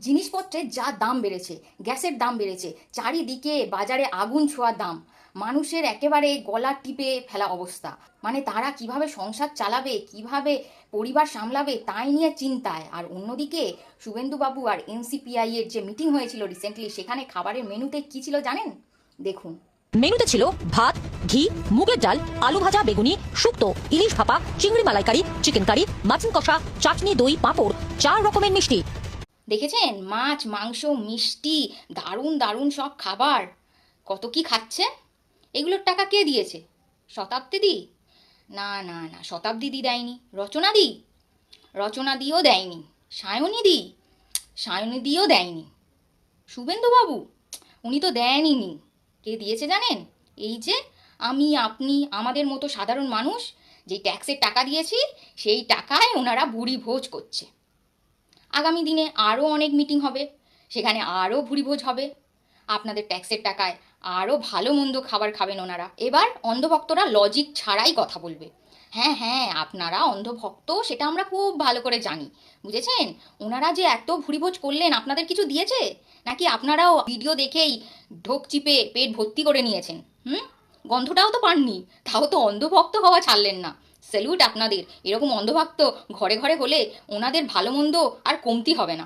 জিনিসপত্রের যা দাম বেড়েছে, গ্যাসের দাম বেড়েছে, চারিদিকে বাজারে আগুন ছোঁয়ার দাম, মানুষের একেবারে গলা টিপে ফেলা অবস্থা। মানে তারা কিভাবে সংসার চালাবে, কিভাবে পরিবার সামলাবে তাই নিয়ে চিন্তায়। আর অন্যদিকে শুভেন্দুবাবু আর এনসিপিআই এর যে মিটিং হয়েছিল রিসেন্টলি, সেখানে খাবারের মেনুতে কি ছিল জানেন? দেখুন। মেনুতে ছিল ভাত, ঘি, মুগের ডাল, আলু ভাজা, বেগুনি, শুক্তো, ইলিশ ভাপা, চিংড়ি মালাইকারি, চিকেন কারি, মাটন কষা, চাটনি, দই, পাঁপড়, 4 রকমের মিষ্টি। দেখেছেন? মাছ, মাংস, মিষ্টি, দারুণ দারুণ সব খাবার। কত কি খাচ্ছে? এগুলোর টাকা কে দিয়েছে? শতাব্দী? না না না, শতাব্দী দেয়নি। রচনাদিও দেয়নি। সায়নীদিও দেয়নি। শুভেন্দুবাবু উনি তো দেনই নি। কে দিয়েছে জানেন? এই যে আমি, আপনি, আমাদের মতো সাধারণ মানুষ যেই ট্যাক্সের টাকা দিয়েছি, সেই টাকায় ওনারা ভুরি ভোজ করছে। আগামী দিনে আরও অনেক মিটিং হবে, সেখানে আরও ভুরিভোজ হবে। আপনাদের ট্যাক্সের টাকায় আরও ভালো মন্দ খাবার খাবেন ওনারা। এবার অন্ধভক্তরা লজিক ছাড়াই কথা বলবে। হ্যাঁ হ্যাঁ, আপনারা অন্ধভক্ত সেটা আমরা খুব ভালো করে জানি, বুঝেছেন? ওনারা যে এত ভুরিভোজ করলেন, আপনাদের কিছু দিয়েছে? নাকি আপনারাও ভিডিও দেখেই ঢোক চিপে পেট ভর্তি করে নিয়েছেন? গন্ধটাও তো পাননি, তাও তো অন্ধভক্ত হওয়া ছাড়লেন না। স্যালুট আপনাদের। এরকম অন্ধভক্ত ঘরে ঘরে হলে ওনাদের ভালো মন্দ আর কমতি হবে না।